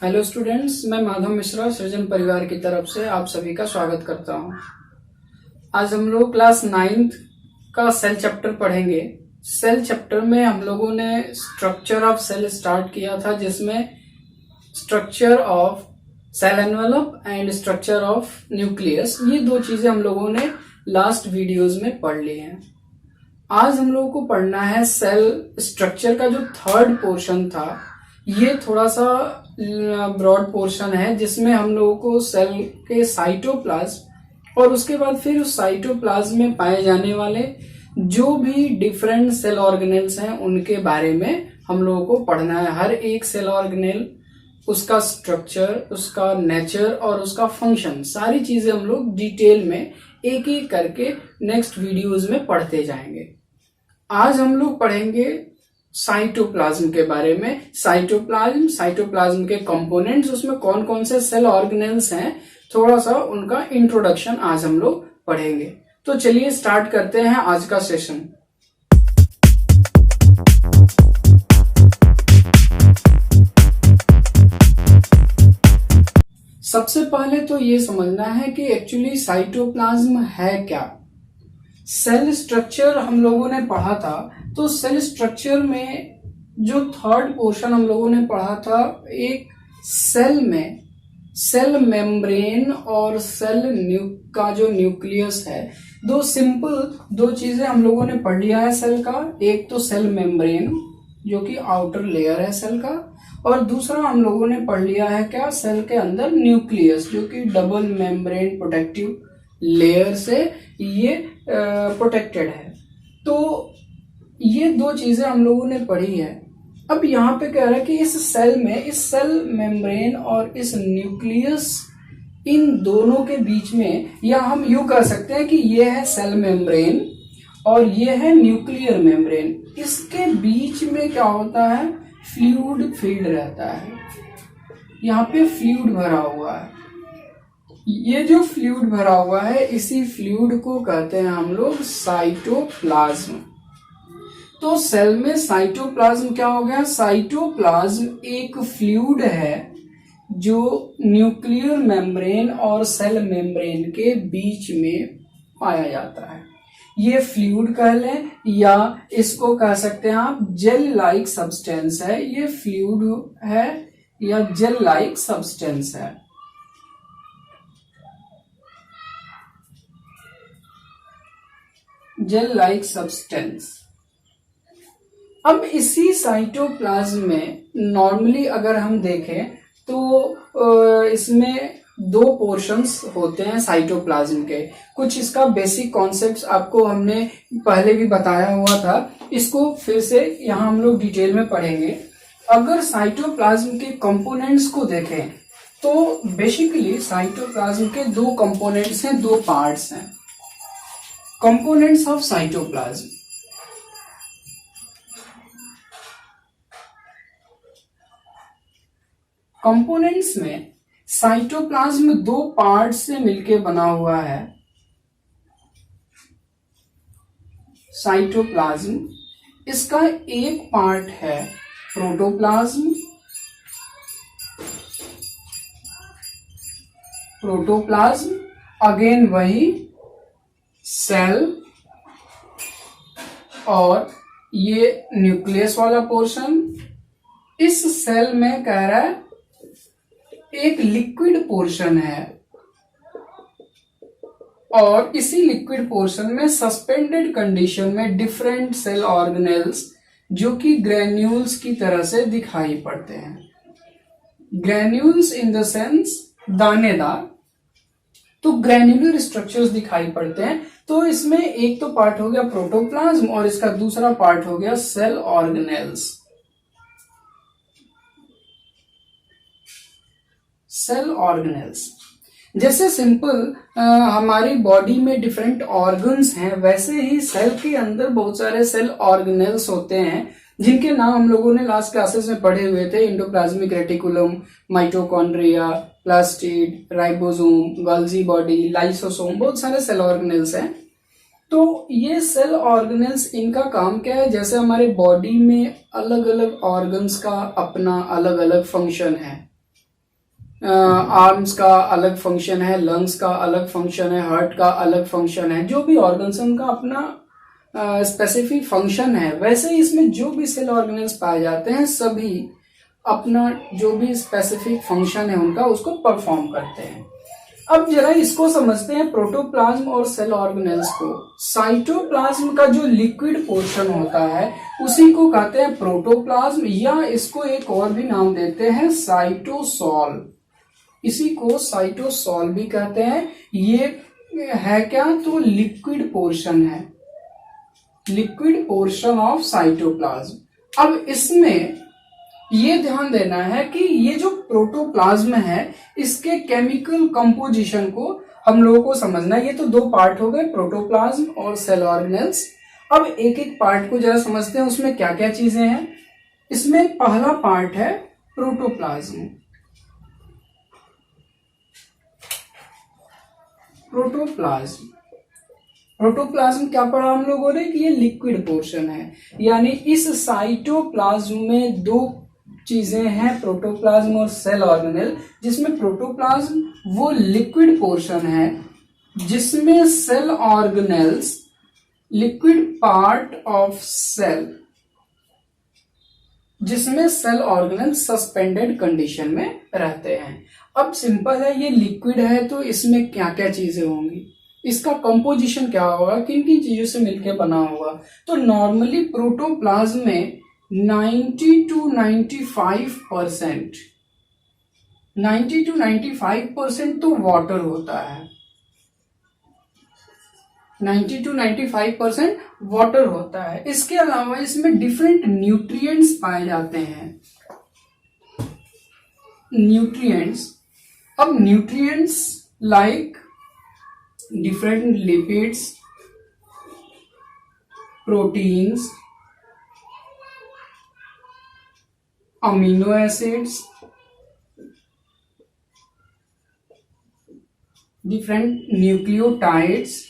Hello students, मैं माधव मिश्रा सृजन परिवार की तरफ से आप सभी का स्वागत करता हूं। आज हम लोग क्लास 9th का सेल चैप्टर पढ़ेंगे। सेल चैप्टर में हम लोगों ने स्ट्रक्चर ऑफ सेल स्टार्ट किया था, जिसमें structure of cell envelope and structure of nucleus, ये दो चीजें हम लोगों ने लास्ट वीडियोज में पढ़ ली हैं। आज हम लोगों को पढ़ना है सेल स्ट्रक्चर का जो थर्ड पोर्शन था। ये थोड़ा सा ब्रॉड पोर्शन है, जिसमें हम लोगों को सेल के साइटोप्लाज्म और उसके बाद फिर उस साइटोप्लाज्म में पाए जाने वाले जो भी डिफरेंट सेल ऑर्गेनेल्स हैं उनके बारे में हम लोगों को पढ़ना है। हर एक सेल ऑर्गेनेल, उसका स्ट्रक्चर, उसका नेचर और उसका फंक्शन, सारी चीजें हम लोग डिटेल में एक एक करके नेक्स्ट वीडियोज में पढ़ते जाएंगे। आज हम लोग पढ़ेंगे साइटोप्लाज्म के बारे में। साइटोप्लाज्म के कंपोनेंट्स, उसमें कौन कौन से सेल ऑर्गेनेल्स हैं, थोड़ा सा उनका इंट्रोडक्शन आज हम लोग पढ़ेंगे। तो चलिए स्टार्ट करते हैं आज का सेशन। सबसे पहले तो ये समझना है कि एक्चुअली साइटोप्लाज्म है क्या। सेल स्ट्रक्चर हम लोगों ने पढ़ा था, तो सेल स्ट्रक्चर में जो थर्ड पोर्शन हम लोगों ने पढ़ा था, एक सेल में सेल मेम्ब्रेन और सेल का जो न्यूक्लियस है, दो चीजें हम लोगों ने पढ़ लिया है सेल का। एक तो सेल मेम्ब्रेन जो कि आउटर लेयर है सेल का, और दूसरा हम लोगों ने पढ़ लिया है क्या, सेल के अंदर न्यूक्लियस जो कि डबल मेम्ब्रेन प्रोटेक्टिव लेयर से ये प्रोटेक्टेड है। तो ये दो चीजें हम लोगों ने पढ़ी है। अब यहाँ पे कह रहा है कि इस सेल में, इस सेल मेम्ब्रेन और इस न्यूक्लियस, इन दोनों के बीच में, या हम यूं कह सकते हैं कि ये है सेल मेम्ब्रेन और ये है न्यूक्लियर मेम्ब्रेन। इसके बीच में क्या होता है, फ्लूइड फील्ड रहता है। यहाँ पे फ्लूइड भरा हुआ है। ये जो फ्लूइड भरा हुआ है, इसी फ्लूइड को कहते हैं हम लोग साइटोप्लाज्म। तो सेल में साइटोप्लाज्म क्या हो गया, साइटोप्लाज्म एक फ्लूइड है जो न्यूक्लियर मेम्ब्रेन और सेल मेम्ब्रेन के बीच में पाया जाता है। ये फ्लूइड कह लें या इसको कह सकते हैं आप जेल लाइक सब्सटेंस है। ये फ्लूइड है या जेल लाइक सब्सटेंस है। Gel like substance. अब इसी साइटोप्लाज्म में नॉर्मली अगर हम देखें तो इसमें दो पोर्शंस होते हैं साइटोप्लाज्म के। कुछ इसका बेसिक कॉन्सेप्ट्स आपको हमने पहले भी बताया हुआ था, इसको फिर से यहाँ हम लोग डिटेल में पढ़ेंगे। अगर साइटोप्लाज्म के कंपोनेंट्स को देखें तो बेसिकली साइटोप्लाज्म के दो कंपोनेंट्स हैं, दो पार्ट्स हैं। कंपोनेंट्स ऑफ साइटोप्लाज्म, कंपोनेंट्स में साइटोप्लाज्म दो पार्ट से मिलकर बना हुआ है। साइटोप्लाज्म, इसका एक पार्ट है प्रोटोप्लाज्म। प्रोटोप्लाज्म अगेन वही सेल, और ये न्यूक्लियस वाला पोर्शन। इस सेल में कह रहा है एक लिक्विड पोर्शन है, और इसी लिक्विड पोर्शन में सस्पेंडेड कंडीशन में डिफरेंट सेल ऑर्गेनेल्स जो कि ग्रेन्यूल्स की तरह से दिखाई पड़ते हैं। ग्रेन्यूल्स इन द सेंस दानेदार, तो ग्रेन्युलर स्ट्रक्चर्स दिखाई पड़ते हैं। तो इसमें एक तो पार्ट हो गया प्रोटोप्लाज्म और इसका दूसरा पार्ट हो गया सेल ऑर्गेनेल्स। सेल ऑर्गेनेल्स, जैसे सिंपल हमारी बॉडी में डिफरेंट ऑर्गन्स हैं, वैसे ही सेल के अंदर बहुत सारे सेल ऑर्गेनेल्स होते हैं, जिनके नाम हम लोगों ने लास्ट क्लासेस में पढ़े हुए थे। Endoplasmic reticulum, mitochondria, plastid, ribosome, Golgi body, lysosome, बहुत सारे सेल ऑर्गेनेल्स हैं। तो ये सेल ऑर्गेनेल्स, इनका काम क्या है, जैसे हमारे बॉडी में अलग अलग ऑर्गन्स का अपना अलग अलग फंक्शन है, आर्म्स का अलग फंक्शन है, लंग्स का अलग फंक्शन है, हार्ट का अलग फंक्शन है, जो भी ऑर्गन्स है उनका अपना स्पेसिफिक फंक्शन है। वैसे ही इसमें जो भी सेल ऑर्गेनल्स पाए जाते हैं सभी अपना जो भी स्पेसिफिक फंक्शन है उनका उसको परफॉर्म करते हैं। अब जरा इसको समझते हैं प्रोटोप्लाज्म और सेल ऑर्गेनल्स को। साइटोप्लाज्म का जो लिक्विड पोर्शन होता है उसी को कहते हैं प्रोटोप्लाज्म, या इसको एक और भी नाम देते हैं साइटोसॉल। इसी को साइटोसॉल भी कहते हैं। ये है क्या, तो लिक्विड पोर्शन है, लिक्विड पोर्शन ऑफ साइटोप्लाज्म। अब इसमें ये ध्यान देना है कि ये जो प्रोटोप्लाज्म है इसके केमिकल कंपोजिशन को हम लोगों को समझना है। ये तो दो पार्ट हो गए, प्रोटोप्लाज्म और सेल ऑर्गेनल्स। अब एक एक पार्ट को जरा समझते हैं उसमें क्या क्या चीजें हैं। इसमें पहला पार्ट है प्रोटोप्लाज्म। प्रोटोप्लाज्म प्रोटोप्लाज्म क्या पढ़ा हम लोगों ने कि ये लिक्विड पोर्शन है, यानी इस साइटोप्लाज्म में दो चीजें हैं, प्रोटोप्लाज्म और सेल ऑर्गेनल। जिसमें प्रोटोप्लाज्म वो लिक्विड पोर्शन है जिसमें cell organelles liquid part of cell, जिसमें सेल ऑर्गेनल सस्पेंडेड कंडीशन में रहते हैं। अब सिंपल है, ये लिक्विड है तो इसमें क्या क्या चीजें होंगी, इसका कंपोजिशन क्या होगा, किन किन चीजों से मिलकर बना होगा। तो नॉर्मली प्रोटोप्लाज्म में 90 to 95% 90 to 95% तो वाटर होता है, 90 to 95% वाटर होता है। इसके अलावा इसमें डिफरेंट न्यूट्रिएंट्स पाए जाते हैं। न्यूट्रिएंट्स, अब nutrients like different lipids, proteins, amino acids, different nucleotides,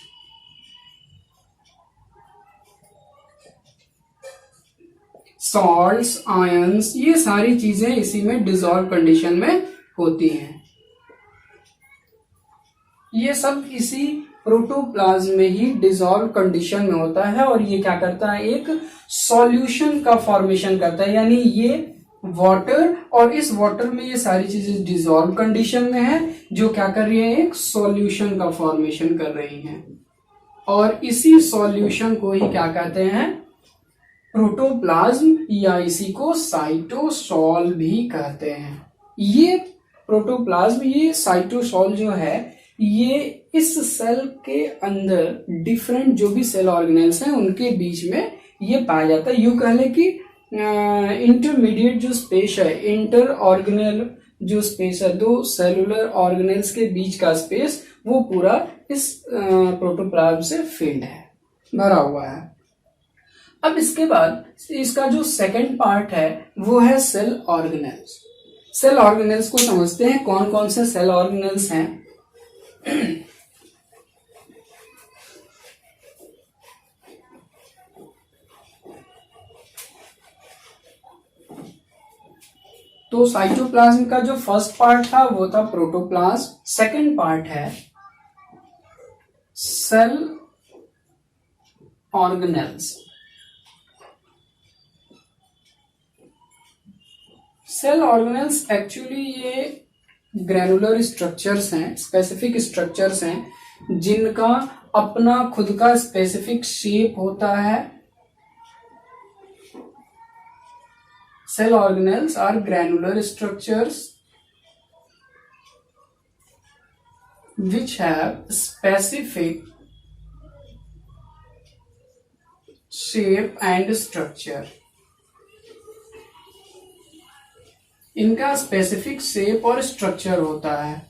salts, ions, ये सारी चीजें इसी में डिसॉल्व कंडीशन में होती हैं। ये सब इसी प्रोटोप्लाज्म में ही डिसॉल्व कंडीशन में होता है और ये क्या करता है, एक सॉल्यूशन का फॉर्मेशन करता है। यानी ये वाटर, और इस वाटर में ये सारी चीजें डिसॉल्व कंडीशन में है जो क्या कर रही है, एक सॉल्यूशन का फॉर्मेशन कर रही हैं। और इसी सॉल्यूशन को ही क्या कहते हैं, प्रोटोप्लाज्म, या इसी को साइटोसॉल भी कहते हैं। ये प्रोटोप्लाज्म, ये साइटोसॉल जो है, ये इस सेल के अंदर डिफरेंट जो भी सेल ऑर्गेनल्स हैं उनके बीच में ये पाया जाता है। यूं कह ले कि इंटरमीडिएट जो स्पेस है, इंटर ऑर्गेनल जो स्पेस है, दो सेलुलर ऑर्गेनल्स के बीच का स्पेस, वो पूरा इस प्रोटोप्लाज्म से फिल्ड है, भरा हुआ है। अब इसके बाद इसका जो सेकंड पार्ट है वो है सेल ऑर्गेनल्स। सेल ऑर्गेनल्स को समझते हैं, कौन कौन से सेल ऑर्गेनल्स हैं। तो साइटोप्लाज्म का जो फर्स्ट पार्ट था वो था प्रोटोप्लाज्म। सेकंड पार्ट है cell organelles. Cell organelles actually ये ग्रैनुलर स्ट्रक्चर्स हैं, स्पेसिफिक स्ट्रक्चर्स हैं जिनका अपना खुद का स्पेसिफिक शेप होता है। Cell organelles are granular structures which have specific shape and structure। इनका स्पेसिफिक शेप और स्ट्रक्चर होता है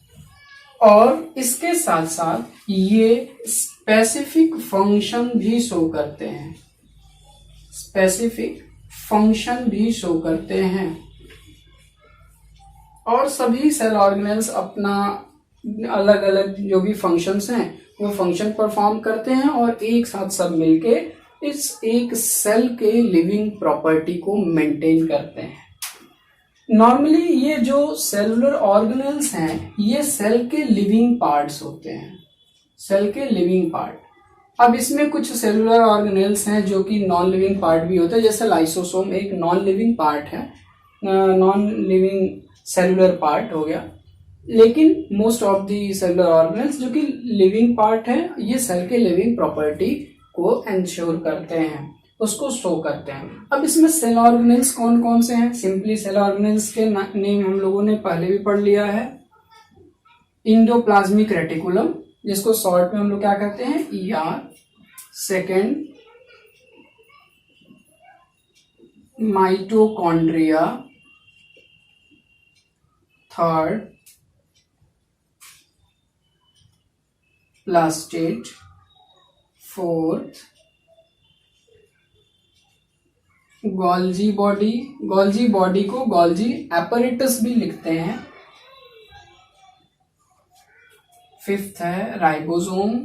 और इसके साथ साथ ये स्पेसिफिक फंक्शन भी शो करते हैं, स्पेसिफिक फंक्शन भी शो करते हैं। और सभी सेल ऑर्गेनल्स अपना अलग अलग जो भी फंक्शंस हैं वो फंक्शन परफॉर्म करते हैं और एक साथ सब मिलके इस एक सेल के लिविंग प्रॉपर्टी को मेंटेन करते हैं। नॉर्मली ये जो सेलुलर ऑर्गेनेल्स हैं ये सेल के लिविंग पार्ट्स होते हैं, सेल के लिविंग पार्ट। अब इसमें कुछ सेलुलर ऑर्गेनेल्स हैं जो कि नॉन लिविंग पार्ट भी होते हैं, जैसे लाइसोसोम एक नॉन लिविंग पार्ट है, नॉन लिविंग सेलुलर पार्ट हो गया। लेकिन most of the cellular organelles जो कि लिविंग पार्ट है ये सेल के लिविंग प्रॉपर्टी को एंश्योर करते हैं, उसको शो करते हैं। अब इसमें सेल ऑर्गेनेल्स कौन कौन से हैं? सिंपली सेल ऑर्गेनेल्स के नेम हम लोगों ने पहले भी पढ़ लिया है। इंडोप्लाज्मिक रेटिकुलम, जिसको शॉर्ट में हम लोग क्या कहते हैं, ER। Second mitochondria. Third plastid. Fourth Golgi body, Golgi body को गोल्जी एपरेटस भी लिखते हैं। फिफ्थ है राइबोसोम।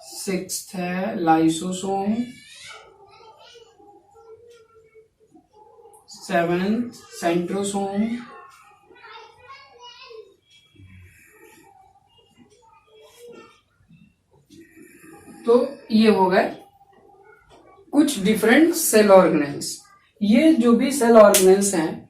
सिक्स्थ है लाइसोसोम। Seventh centrosome. तो ये हो गए कुछ डिफरेंट सेल ऑर्गेनेल्स। ये जो भी सेल ऑर्गेनेल्स हैं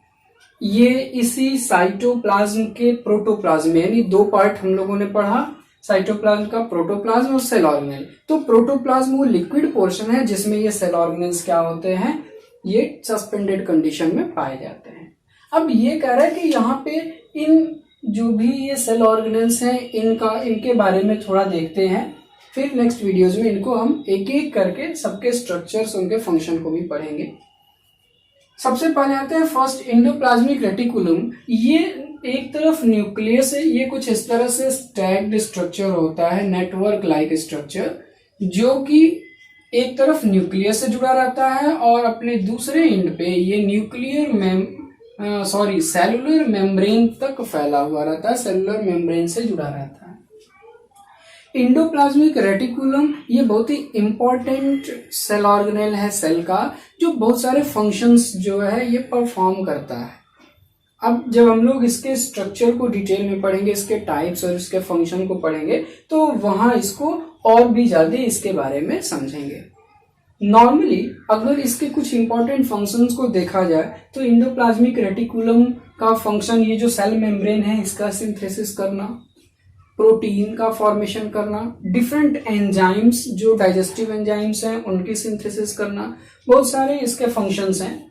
ये इसी साइटोप्लाज्म के प्रोटोप्लाज्म, यानी दो पार्ट हम लोगों ने पढ़ा, साइटोप्लाज्म का प्रोटोप्लाज्म और सेल ऑर्गेनेल। तो प्रोटोप्लाज्म वो लिक्विड पोर्शन है जिसमें ये सेल ऑर्गेनेल्स क्या होते हैं, ये सस्पेंडेड कंडीशन में पाए जाते हैं। अब ये कह रहा है कि यहाँ पे इन जो भी ये सेल ऑर्गेनेल्स हैं इनके बारे में थोड़ा देखते हैं, फिर नेक्स्ट वीडियोज में इनको हम एक एक करके सबके स्ट्रक्चर्स उनके फंक्शन को भी पढ़ेंगे। सबसे पहले आते हैं फर्स्ट इंडोप्लाज्मिक रेटिकुलम। ये एक तरफ न्यूक्लियस है, ये कुछ इस तरह से स्टैक्ड स्ट्रक्चर होता है, नेटवर्क लाइक स्ट्रक्चर, जो कि एक तरफ न्यूक्लियस से जुड़ा रहता है और अपने दूसरे एंड पे ये सेलुलर मेम्ब्रेन तक फैला हुआ रहता है, सेलुलर मेम्ब्रेन से जुड़ा रहता है। इंडोप्लाज्मिक रेटिकुलम ये बहुत ही इंपॉर्टेंट सेल ऑर्गेनेल है सेल का, जो बहुत सारे फंक्शंस जो है ये परफॉर्म करता है। अब जब हम लोग इसके स्ट्रक्चर को डिटेल में पढ़ेंगे, इसके टाइप्स और इसके फंक्शन को पढ़ेंगे, तो वहां इसको और भी ज्यादा इसके बारे में समझेंगे। नॉर्मली अगर इसके कुछ इंपॉर्टेंट फंक्शंस को देखा जाए तो इंडोप्लाज्मिक रेटिकुलम का फंक्शन, ये जो सेल मेम्ब्रेन है इसका सिंथेसिस करना, प्रोटीन का फॉर्मेशन करना, डिफरेंट एंजाइम्स जो डाइजेस्टिव एंजाइम्स हैं उनकी सिंथेसिस करना, बहुत सारे इसके फंक्शंस हैं।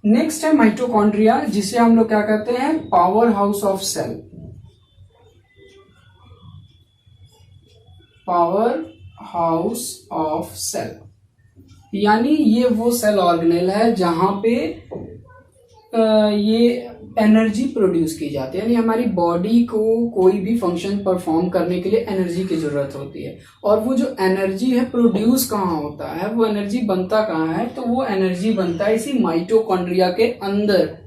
नेक्स्ट है माइटोकॉन्ड्रिया, जिसे हम लोग क्या कहते हैं, power house of cell. Power house of cell यानी ये वो सेल ऑर्गेनेल है जहां पे ये एनर्जी प्रोड्यूस की जाती है, यानी हमारी बॉडी को कोई भी फंक्शन परफॉर्म करने के लिए एनर्जी की जरूरत होती है। और वो जो एनर्जी है प्रोड्यूस कहाँ होता है, वो एनर्जी बनता कहाँ है, तो वो एनर्जी बनता है इसी माइटोकॉन्ड्रिया के अंदर।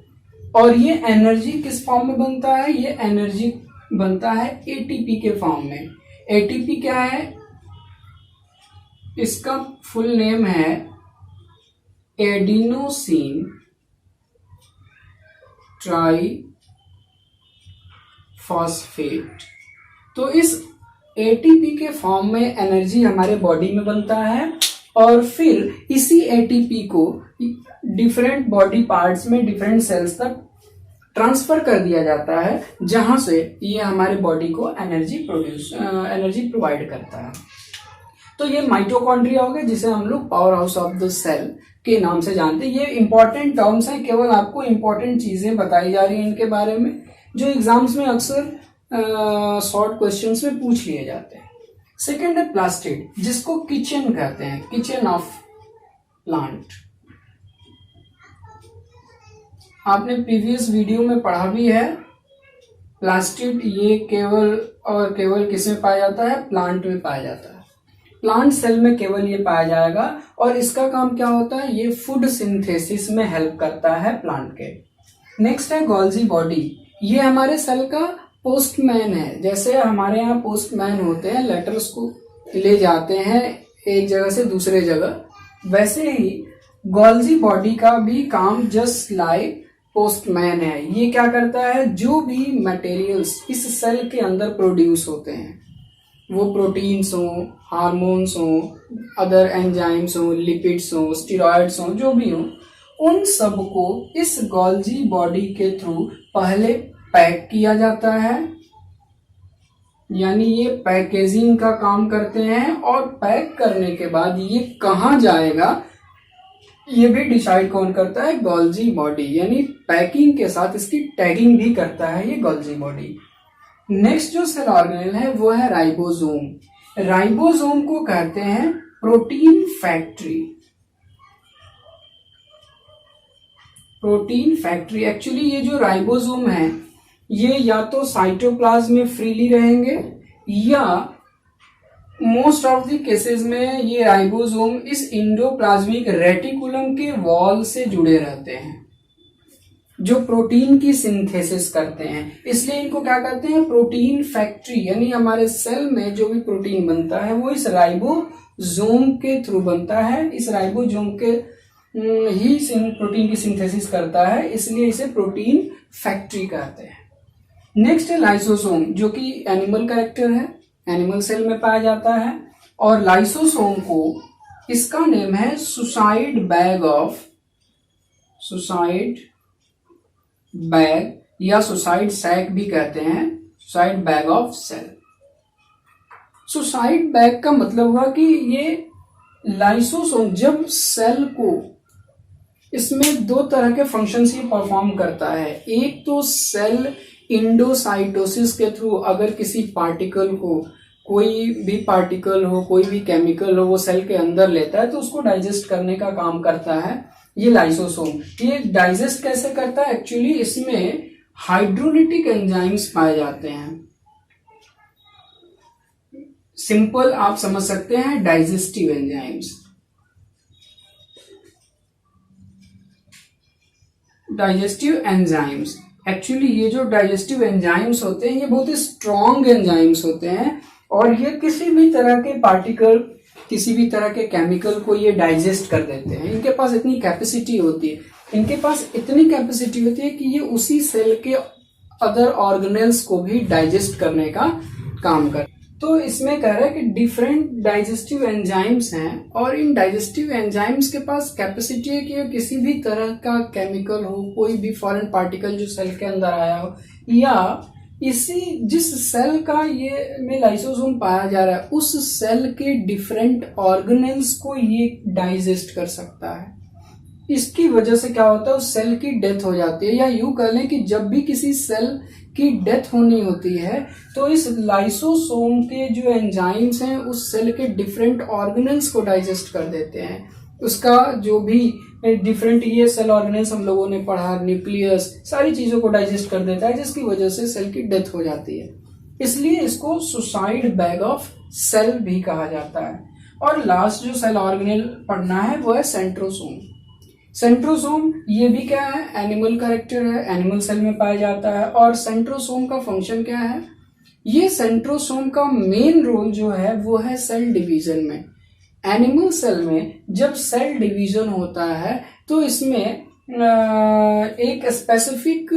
और ये एनर्जी किस फॉर्म में बनता है, ये एनर्जी बनता है एटीपी के फॉर्म में। एटीपी क्या है, इसका फुल नेम है एडिनोसिन ट्राई फॉस्फेट। तो इस एटीपी के फॉर्म में एनर्जी हमारे बॉडी में बनता है और फिर इसी एटीपी को डिफरेंट बॉडी पार्ट्स में डिफरेंट सेल्स तक ट्रांसफर कर दिया जाता है, जहां से ये हमारे बॉडी को एनर्जी प्रोवाइड करता है। तो ये माइटोकॉन्ड्रिया हो गया, जिसे हम लोग power house of the cell के नाम से जानते हैं। ये इंपॉर्टेंट टर्म्स हैं, केवल आपको इंपॉर्टेंट चीजें बताई जा रही हैं इनके बारे में, जो एग्जाम्स में अक्सर शॉर्ट क्वेश्चंस में पूछ लिए जाते हैं। सेकेंड है प्लास्टिड, जिसको किचन कहते हैं, किचन ऑफ प्लांट। आपने प्रीवियस वीडियो में पढ़ा भी है। प्लास्टिड ये केवल किस में पाया जाता है, प्लांट में पाया जाता है। प्लांट सेल में केवल ये पाया जाएगा और इसका काम क्या होता है, ये फूड सिंथेसिस में हेल्प करता है प्लांट के। नेक्स्ट है गोल्जी बॉडी, ये हमारे सेल का पोस्टमैन है। जैसे हमारे यहाँ पोस्टमैन होते हैं, लेटर्स को ले जाते हैं एक जगह से दूसरे जगह, वैसे ही गोल्जी बॉडी का भी काम जस्ट लाइक पोस्टमैन है। ये क्या करता है, जो भी मटेरियल्स इस सेल के अंदर प्रोड्यूस होते हैं, वो प्रोटीन्स हो, हार्मोन्स हो, अदर एंजाइम्स हो, लिपिड्स हो, स्टेरॉइड्स हो, जो भी हो, उन सब को इस गोल्जी बॉडी के थ्रू पहले पैक किया जाता है, यानी ये पैकेजिंग का काम करते हैं। और पैक करने के बाद ये कहाँ जाएगा ये भी डिसाइड कौन करता है, गोल्जी बॉडी, यानी पैकिंग के साथ इसकी टैगिंग भी करता है ये गोल्जी बॉडी। नेक्स्ट जो सेल ऑर्गेनेल है वो है राइबोसोम। राइबोसोम को कहते हैं protein factory. Protein factory actually ये जो राइबोसोम है ये या तो साइटोप्लाज्म में फ्रीली रहेंगे या मोस्ट ऑफ द केसेस में ये राइबोसोम इस इंडोप्लाज्मिक रेटिकुलम के वॉल से जुड़े रहते हैं जो प्रोटीन की सिंथेसिस करते हैं। इसलिए इनको क्या कहते हैं, प्रोटीन फैक्ट्री। यानी हमारे सेल में जो भी प्रोटीन बनता है वो इस राइबोसोम के थ्रू बनता है। इस राइबोसोम के ही प्रोटीन की सिंथेसिस करता है, इसलिए इसे प्रोटीन फैक्ट्री कहते हैं। नेक्स्ट है लाइसोसोम, जो कि एनिमल कैरेक्टर है, एनिमल सेल में पाया जाता है। और लाइसोसोम को इसका नेम है सुसाइड बैग या सुसाइड सैक भी कहते हैं, suicide bag of cell. Suicide bag का मतलब हुआ कि ये लाइसोसोम जब सेल को, इसमें दो तरह के फंक्शंस ये परफॉर्म करता है। एक तो सेल इंडोसाइटोसिस के थ्रू अगर किसी पार्टिकल को, कोई भी पार्टिकल हो, कोई भी केमिकल हो, वो सेल के अंदर लेता है तो उसको डाइजेस्ट करने का काम करता है ये लाइसोसोम। ये डाइजेस्ट कैसे करता है, एक्चुअली इसमें हाइड्रोलिटिक एंजाइम्स पाए जाते हैं। सिंपल आप समझ सकते हैं, digestive enzymes. Digestive enzymes actually ये जो डाइजेस्टिव एंजाइम्स होते हैं ये बहुत ही स्ट्रॉन्ग एंजाइम्स होते हैं और ये किसी भी तरह के पार्टिकल, किसी भी तरह के केमिकल को ये डाइजेस्ट कर देते हैं। इनके पास इतनी कैपेसिटी होती है, इनके पास इतनी कैपेसिटी होती है कि ये उसी सेल के अदर ऑर्गेनेल्स को भी डाइजेस्ट करने का काम करते हैं। तो इसमें कह रहा है कि डिफरेंट डाइजेस्टिव एंजाइम्स हैं और इन डाइजेस्टिव एंजाइम्स के पास कैपेसिटी है कि किसी भी तरह का केमिकल हो, कोई भी फॉरेन पार्टिकल जो सेल के अंदर आया हो, या इसी जिस सेल का ये में लाइसोसोम पाया जा रहा है उस सेल के डिफरेंट ऑर्गेनेल्स को ये डाइजेस्ट कर सकता है। इसकी वजह से क्या होता है, उस सेल की डेथ हो जाती है। या यूं कह लें कि जब भी किसी सेल की डेथ होनी होती है तो इस लाइसोसोम के जो एंजाइम्स हैं उस सेल के डिफरेंट ऑर्गेनेल्स को डाइजेस्ट कर देते हैं। उसका जो भी डिफरेंट ये सेल ऑर्गेनेल्स हम लोगों ने पढ़ा, न्यूक्लियस, सारी चीजों को डाइजेस्ट कर देता है, जिसकी वजह से सेल की डेथ हो जाती है। इसलिए इसको सुसाइड बैग ऑफ सेल भी कहा जाता है। और लास्ट जो सेल ऑर्गेनेल पढ़ना है वो है सेंट्रोसोम। सेंट्रोसोम ये भी क्या है, एनिमल कैरेक्टर है, एनिमल सेल में पाया जाता है। और सेंट्रोसोम का फंक्शन क्या है, ये सेंट्रोसोम का मेन रोल जो है वो है सेल डिवीजन में। एनिमल सेल में जब सेल डिवीजन होता है तो इसमें एक स्पेसिफिक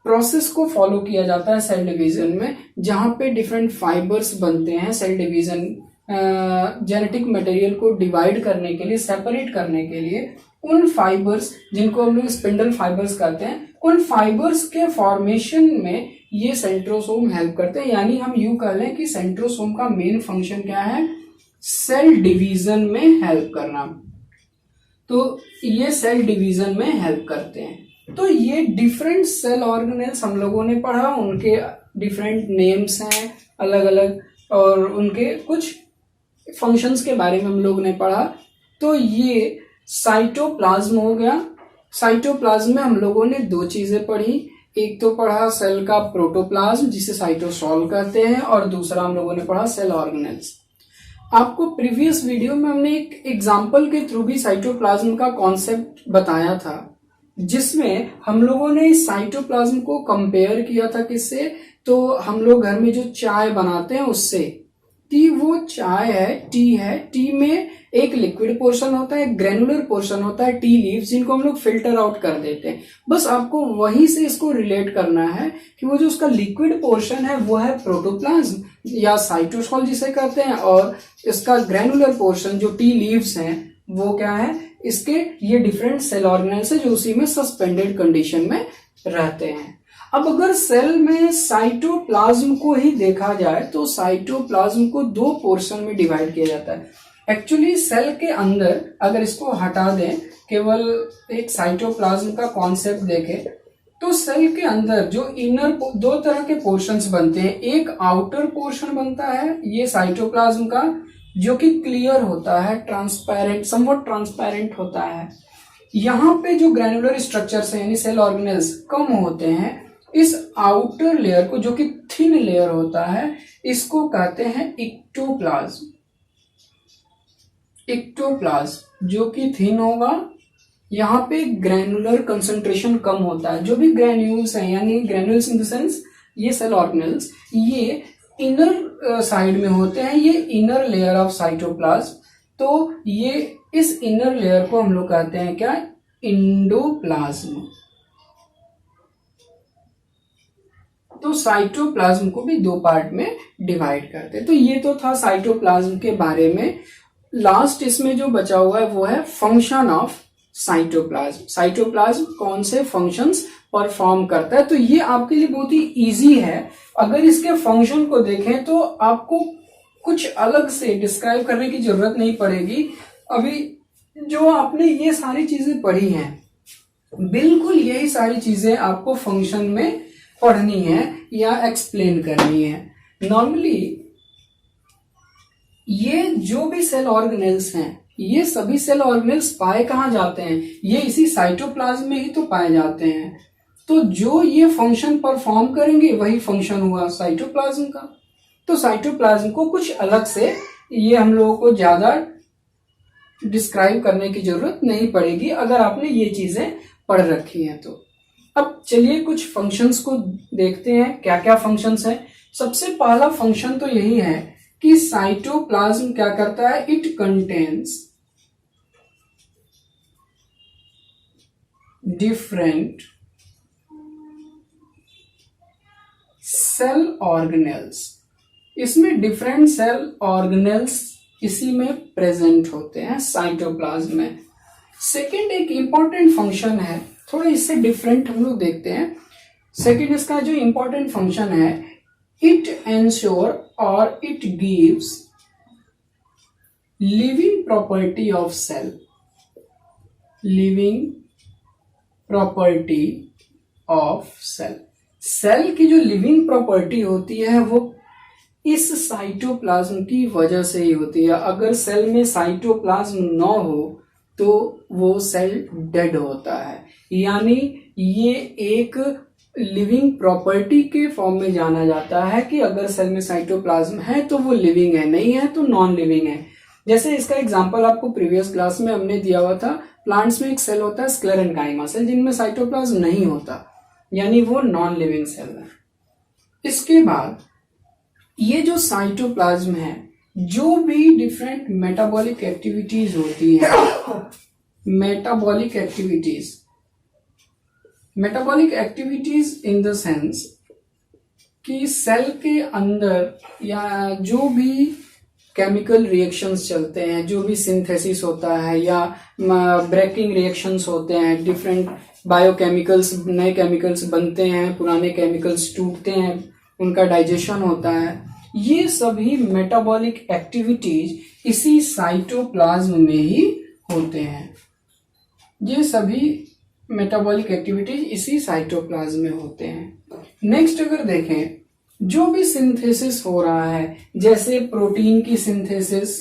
प्रोसेस को फॉलो किया जाता है सेल डिवीजन में, जहां पे डिफरेंट फाइबर्स बनते हैं। सेल डिवीजन जेनेटिक मटेरियल को डिवाइड करने के लिए, सेपरेट करने के लिए उन फाइबर्स, जिनको हम लोग स्पिंडल फाइबर्स कहते हैं, उन फाइबर्स के फॉर्मेशन में ये सेंट्रोसोम हेल्प करते हैं। यानी हम यूं कह लें कि सेंट्रोसोम का मेन फंक्शन क्या है, सेल डिवीजन में हेल्प करना। तो ये सेल डिवीजन में हेल्प करते हैं। तो ये डिफरेंट सेल ऑर्गेनेल्स हम लोगों ने पढ़ा, उनके डिफरेंट नेम्स हैं अलग अलग, और उनके कुछ फंक्शंस के बारे में हम लोगों ने पढ़ा। तो ये साइटोप्लाज्म हो गया। साइटोप्लाज्म में हम लोगों ने दो चीजें पढ़ी, एक तो पढ़ा सेल का प्रोटोप्लाज्म जिसे साइटोसॉल कहते हैं, और दूसरा हम लोगों ने पढ़ा सेल ऑर्गेनेल्स। आपको प्रीवियस वीडियो में हमने एक एग्जाम्पल के थ्रू भी साइटोप्लाज्म का कॉन्सेप्ट बताया था, जिसमें हम लोगों ने इस साइटोप्लाज्म को कंपेयर किया था किससे, तो हम लोग घर में जो चाय बनाते हैं उससे, कि वो चाय है, टी में एक लिक्विड पोर्शन होता है, एक ग्रेनुलर पोर्शन होता है, टी लीव्स, जिनको हम लोग फिल्टर आउट कर देते हैं। बस आपको वहीं से इसको रिलेट करना है कि वो जो उसका लिक्विड पोर्शन है वो है प्रोटोप्लाज्म या साइटोसोल जिसे कहते हैं, और इसका ग्रेनुलर पोर्शन जो टी लीव्स हैं वो क्या है, इसके ये डिफरेंट सेल ऑर्गेनेल्स है जो उसी में सस्पेंडेड कंडीशन में रहते हैं। अब अगर सेल में साइटोप्लाज्म को ही देखा जाए तो साइटोप्लाज्म को दो पोर्शन में डिवाइड किया जाता है। एक्चुअली सेल के अंदर अगर इसको हटा दें, केवल एक साइटोप्लाज्म का कॉन्सेप्ट देखें, तो सेल के अंदर जो इनर दो तरह के पोर्शंस बनते हैं। एक आउटर पोर्शन बनता है ये साइटोप्लाज्म का, जो कि क्लियर होता है, ट्रांसपेरेंट, समवट ट्रांसपेरेंट होता है। यहाँ पे जो ग्रैनुलर स्ट्रक्चर्स हैं यानी सेल ऑर्गेनेल्स कम होते हैं। इस आउटर लेयर को, जो कि थिन लेयर होता है, इसको कहते हैं इक्टोप्लाज्म। इक्टोप्लाज्म जो कि थिन होगा, यहाँ पे ग्रैनुलर कंसंट्रेशन कम होता है। जो भी ग्रैन्यूल्स हैं यानी ग्रैन्यूल्स इन द सेंस ये सेल ऑर्गेनेल्स, ये इनर साइड में होते हैं, ये इनर लेयर ऑफ साइटोप्लाज्म। तो ये इस इनर लेयर को हम लोग कहते हैं क्या, इंडोप्लाज्म। तो साइटोप्लाज्म को भी दो पार्ट में डिवाइड करते हैं। तो ये तो था साइटोप्लाज्म के बारे में। लास्ट इसमें जो बचा हुआ है वो है फंक्शन ऑफ साइटोप्लाज्म। साइटोप्लाज्म कौन से फंक्शंस परफॉर्म करता है, तो ये आपके लिए बहुत ही इजी है। अगर इसके फंक्शन को देखें तो आपको कुछ अलग से डिस्क्राइब करने की जरूरत नहीं पड़ेगी। अभी जो आपने ये सारी चीजें पढ़ी हैं, बिल्कुल यही सारी चीजें आपको फंक्शन में पढ़नी है या एक्सप्लेन करनी है। नॉर्मली ये जो भी सेल ऑर्गेनेल्स हैं, ये सभी सेल ऑर्गेनेल्स पाए कहाँ जाते हैं, ये इसी साइटोप्लाज्म में ही तो पाए जाते हैं। तो जो ये फंक्शन परफॉर्म करेंगे वही फंक्शन हुआ साइटोप्लाज्म का। तो साइटोप्लाज्म को कुछ अलग से ये हम लोगों को ज्यादा डिस्क्राइब करने की जरूरत नहीं पड़ेगी अगर आपने ये चीजें पढ़ रखी हैं तो। अब चलिए कुछ फंक्शंस को देखते हैं, क्या क्या फंक्शंस हैं। सबसे पहला फंक्शन तो यही है कि साइटोप्लाज्म क्या करता है, it contains different cell organelles. इसमें डिफरेंट सेल ऑर्गेनेल्स इसी में प्रेजेंट होते हैं साइटोप्लाज्म में। सेकेंड एक इंपॉर्टेंट फंक्शन है, थोड़ा इससे डिफरेंट हम लोग देखते हैं। सेकेंड इसका जो इंपॉर्टेंट फंक्शन है, इट एंश्योर और it gives living property of cell. Living property of cell, cell की जो लिविंग प्रॉपर्टी होती है वो इस साइटोप्लाज्म की वजह से ही होती है। अगर सेल में साइटोप्लाज्म न हो तो वो सेल डेड होता है, यानी ये एक लिविंग प्रॉपर्टी के फॉर्म में जाना जाता है कि अगर सेल में साइटोप्लाज्म है तो वो लिविंग है, नहीं है तो नॉन लिविंग है। जैसे इसका एग्जांपल आपको प्रीवियस क्लास में हमने दिया हुआ था, प्लांट्स में एक सेल होता है स्क्लेरेन्काइमा सेल, जिनमें साइटोप्लाज्म नहीं होता, यानी वो नॉन लिविंग सेल है। इसके बाद ये जो साइटोप्लाज्म है, जो भी डिफरेंट मेटाबॉलिक एक्टिविटीज होती है, metabolic activities in the sense कि सेल के अंदर या जो भी केमिकल रिएक्शंस चलते हैं, जो भी सिंथेसिस होता है या ब्रेकिंग रिएक्शंस होते हैं, डिफरेंट बायोकेमिकल्स, नए केमिकल्स बनते हैं, पुराने केमिकल्स टूटते हैं, उनका डाइजेशन होता है, ये सभी मेटाबॉलिक एक्टिविटीज इसी साइटोप्लाज्म में ही होते हैं। ये सभी मेटाबॉलिक एक्टिविटीज इसी साइटोप्लाज्म में होते हैं। नेक्स्ट अगर देखें, जो भी सिंथेसिस हो रहा है, जैसे प्रोटीन की सिंथेसिस,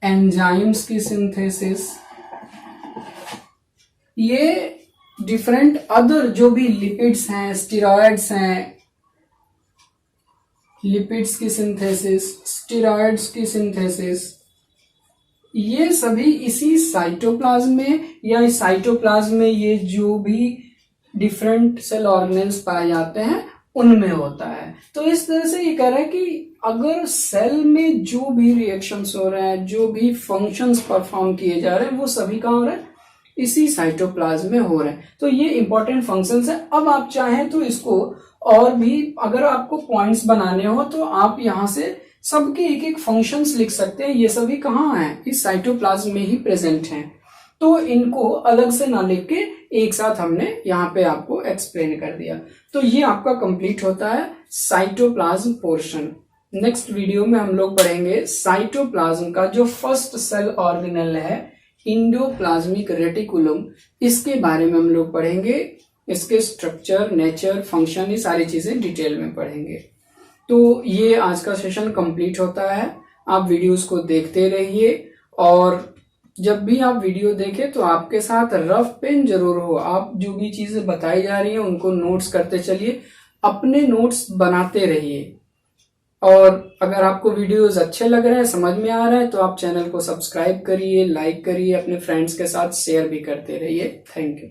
एंजाइम्स की सिंथेसिस, ये डिफरेंट अदर जो भी लिपिड्स हैं, स्टेरॉइड्स हैं, लिपिड्स की सिंथेसिस, स्टेरॉइड्स की सिंथेसिस, ये सभी इसी साइटोप्लाज्म में या इस साइटोप्लाज्म में ये जो भी डिफरेंट सेल ऑर्गेनेल्स पाए जाते हैं उनमें होता है। तो इस तरह से ये कह रहा है कि अगर सेल में जो भी रिएक्शंस हो रहे हैं, जो भी फंक्शंस परफॉर्म किए जा रहे हैं, वो सभी कहाँ हो रहे हैं, इसी साइटोप्लाज्म में हो रहे हैं। तो ये इंपॉर्टेंट फंक्शंस है। अब आप चाहें तो इसको और भी अगर आपको पॉइंट्स बनाने हो तो आप यहाँ से सबके एक एक फंक्शंस लिख सकते हैं। ये सभी कहाँ हैं, इस साइटोप्लाज्म में ही प्रेजेंट हैं। तो इनको अलग से ना लिख के एक साथ हमने यहाँ पे आपको एक्सप्लेन कर दिया। तो ये आपका कंप्लीट होता है साइटोप्लाज्म पोर्शन। नेक्स्ट वीडियो में हम लोग पढ़ेंगे साइटोप्लाज्म का जो फर्स्ट सेल ऑर्गेनेल है इंडोप्लाज्मिक रेटिकुलम, इसके बारे में हम लोग पढ़ेंगे। इसके स्ट्रक्चर, नेचर, फंक्शन, ये सारी चीजें डिटेल में पढ़ेंगे। तो ये आज का सेशन कंप्लीट होता है। आप वीडियोस को देखते रहिए और जब भी आप वीडियो देखें तो आपके साथ रफ पेन जरूर हो। आप जो भी चीजें बताई जा रही हैं उनको नोट्स करते चलिए, अपने नोट्स बनाते रहिए। और अगर आपको वीडियोस अच्छे लग रहे हैं, समझ में आ रहा है, तो आप चैनल को सब्सक्राइब करिए, लाइक करिए, अपने फ्रेंड्स के साथ शेयर भी करते रहिए। Thank you.